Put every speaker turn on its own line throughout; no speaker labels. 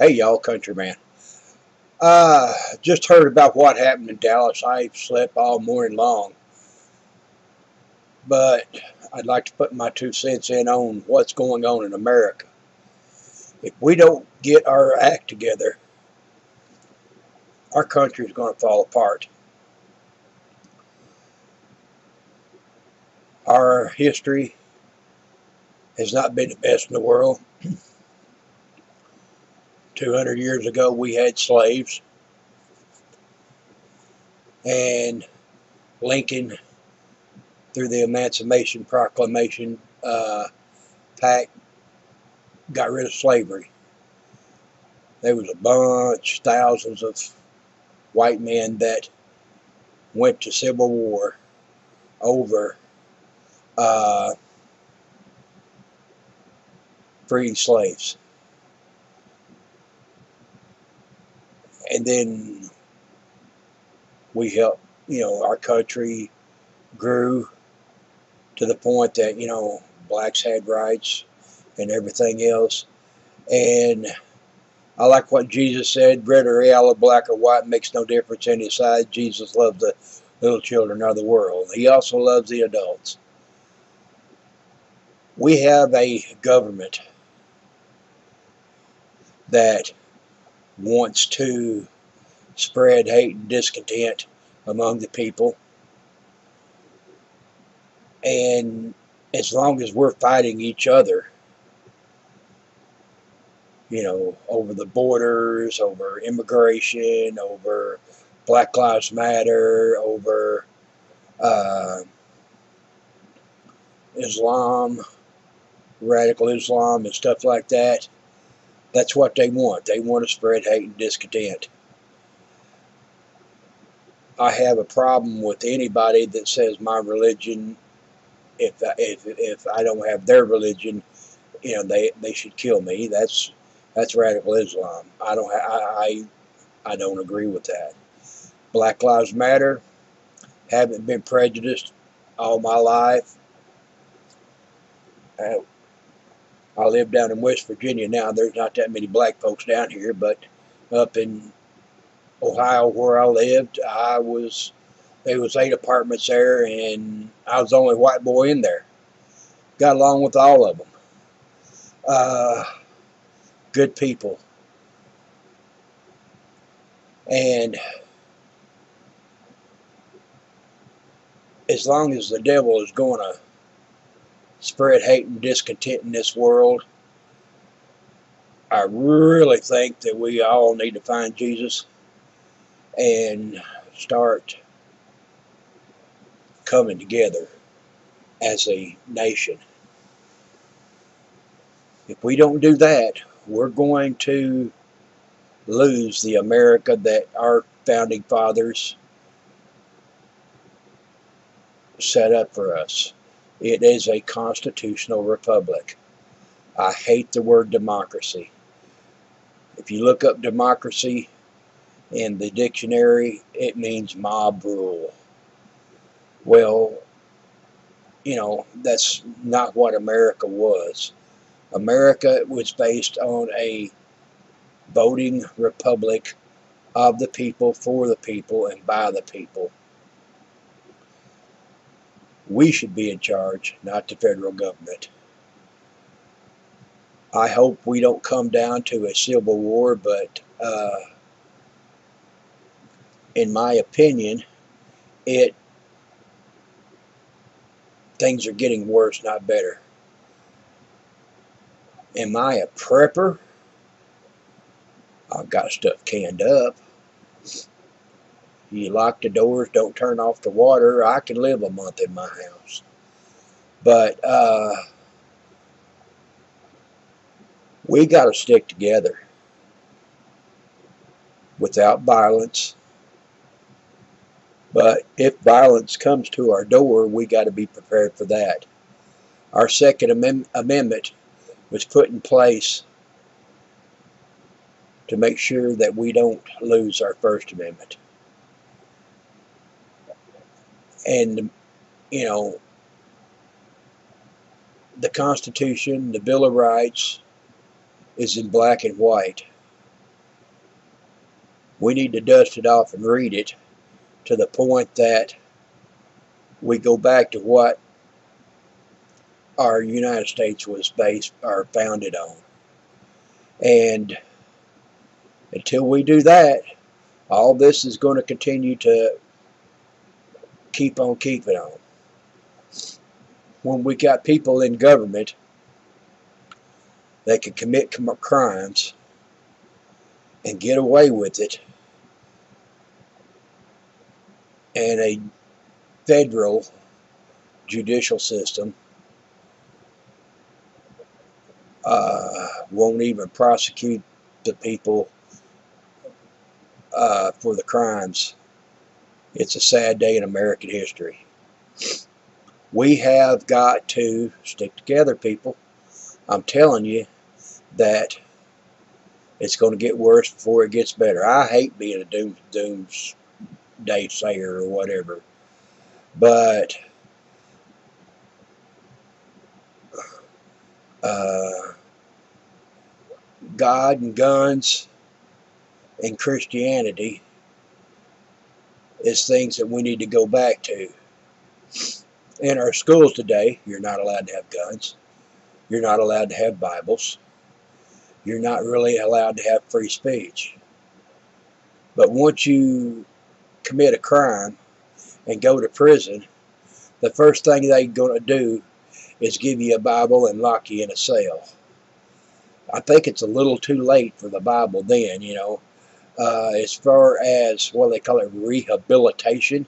Hey y'all, countryman. Just heard about what happened in Dallas. I slept all morning long, but I'd like to put my 2 cents in on what's going on in America. If we don't get our act together, our country is going to fall apart. Our history has not been the best in the world. 200 years ago, we had slaves, and Lincoln, through the Emancipation Proclamation Pact, got rid of slavery. There was a bunch, thousands of white men that went to Civil War over freeing slaves. And then we helped, our country grew to the point that, blacks had rights and everything else. And I like what Jesus said, red or yellow, black or white, makes no difference any side. Jesus loves the little children of the world. He also loves the adults. We have a government that wants to spread hate and discontent among the people. And as long as we're fighting each other, over the borders, over immigration, over Black Lives Matter, over Islam, radical Islam and stuff like that, that's what they want. They want to spread hate and discontent. I have a problem with anybody that says my religion, if I don't have their religion, they should kill me. That's radical Islam. I don't agree with that. Black Lives Matter. Haven't been prejudiced all my life. I live down in West Virginia now. There's not that many black folks down here, but up in Ohio where I lived, there was 8 apartments there, and I was the only white boy in there. Got along with all of them. Good people. And as long as the devil is going to spread hate and discontent in this world, I really think that we all need to find Jesus and start coming together as a nation. If we don't do that, we're going to lose the America that our founding fathers set up for us. It is a constitutional republic. I hate the word democracy. If you look up democracy in the dictionary, it means mob rule. Well, that's not what America was. America was based on a voting republic of the people, for the people, and by the people. We should be in charge, not the federal government. I hope we don't come down to a civil war, but in my opinion, things are getting worse, not better. Am I a prepper? I've got stuff canned up. You lock the doors, don't turn off the water. I can live a month in my house. But we got to stick together without violence. But if violence comes to our door, we got to be prepared for that. Our Second Amendment was put in place to make sure that we don't lose our First Amendment. And, the Constitution, the Bill of Rights, is in black and white. We need to dust it off and read it to the point that we go back to what our United States was based or founded on. And until we do that, all this is going to continue to keep on keeping on. When we got people in government that can commit crimes and get away with it, and a federal judicial system won't even prosecute the people for the crimes, it's a sad day in American history. We have got to stick together, people. I'm telling you that it's going to get worse before it gets better. I hate being a doomsday sayer or whatever, but God and guns and Christianity is things that we need to go back to. In our schools today, you're not allowed to have guns. You're not allowed to have Bibles. You're not really allowed to have free speech. But once you commit a crime and go to prison, the first thing they're going to do is give you a Bible and lock you in a cell. I think it's a little too late for the Bible then, you know. As far as what they call it, rehabilitation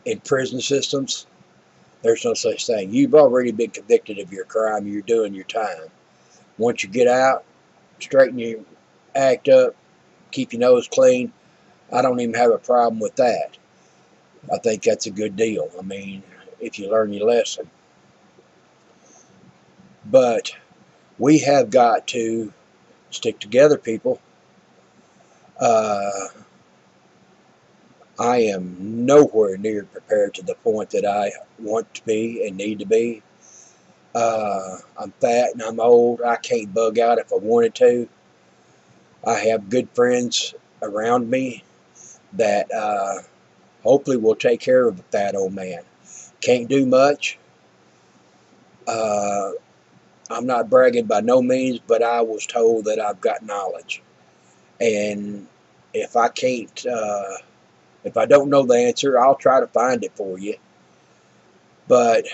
in prison systems, there's no such thing. You've already been convicted of your crime. You're doing your time. Once you get out, straighten your act up, keep your nose clean. I don't even have a problem with that. I think that's a good deal. I mean, if you learn your lesson. But we have got to stick together, people. I am nowhere near prepared to the point that I want to be and need to be. I'm fat and I'm old. I can't bug out if I wanted to. I have good friends around me that hopefully will take care of a fat old man. Can't do much. I'm not bragging by no means, but I was told that I've got knowledge. And if I can't, if I don't know the answer, I'll try to find it for you. But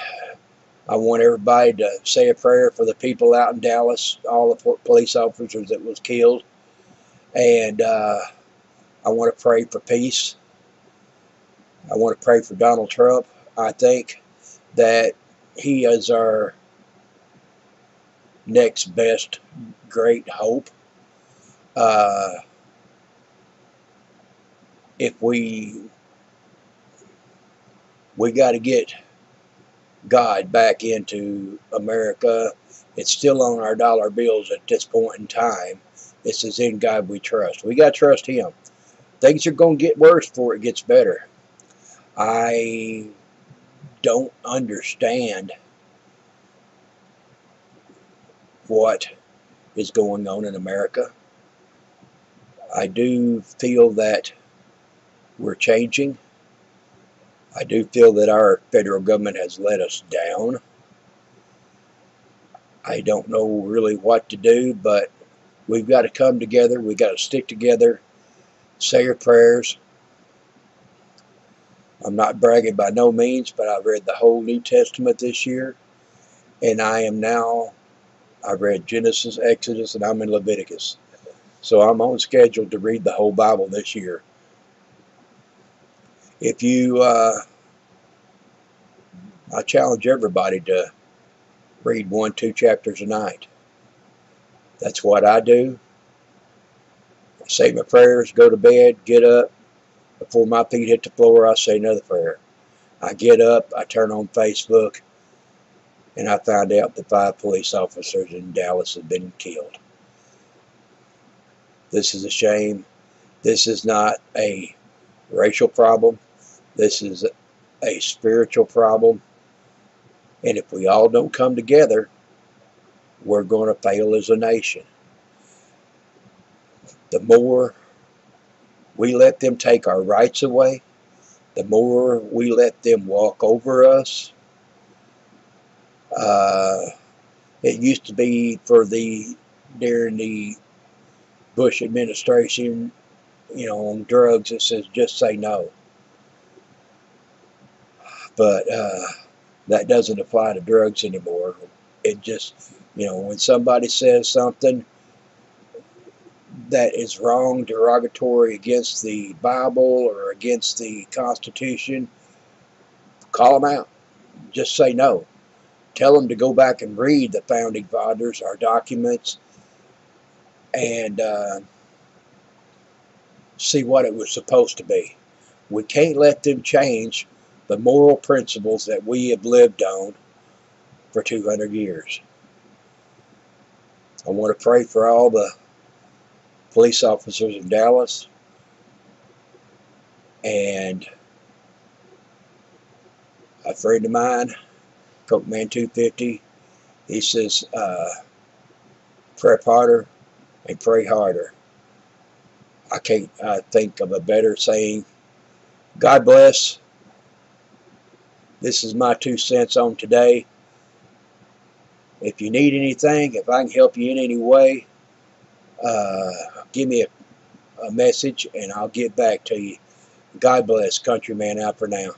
I want everybody to say a prayer for the people out in Dallas, all the police officers that was killed. And I want to pray for peace. I want to pray for Donald Trump. I think that he is our next best great hope. If we got to get God back into America. It's still on our dollar bills at this point in time. This is in God we trust. We got to trust Him. Things are going to get worse before it gets better. I don't understand what is going on in America. I do feel that we're changing. I do feel that our federal government has let us down. I don't know really what to do, but we've got to come together. We've got to stick together, say our prayers. I'm not bragging by no means, but I've read the whole New Testament this year, and I've read Genesis, Exodus, and I'm in Leviticus. So I'm on schedule to read the whole Bible this year. If you, I challenge everybody to read 1-2 chapters a night. That's what I do. I say my prayers, go to bed, get up. Before my feet hit the floor, I say another prayer. I get up, I turn on Facebook, and I find out that 5 police officers in Dallas have been killed. This is a shame. This is not a racial problem. This is a spiritual problem. And if we all don't come together, we're going to fail as a nation. the more we let them take our rights away, the more we let them walk over us. It used to be during the Bush administration, on drugs, it says just say no. But that doesn't apply to drugs anymore. It just, when somebody says something that is wrong, derogatory against the Bible or against the Constitution, call them out. Just say no. Tell them to go back and read the Founding Fathers, our documents, and see what it was supposed to be. We can't let them change the moral principles that we have lived on for 200 years. I want to pray for all the police officers in Dallas, and a friend of mine, Coke Man 250, he says, prep harder and pray harder. I can't think of a better saying. God bless. This is my 2 cents on today. If you need anything, if I can help you in any way, give me a message and I'll get back to you. God bless. Countryman out for now.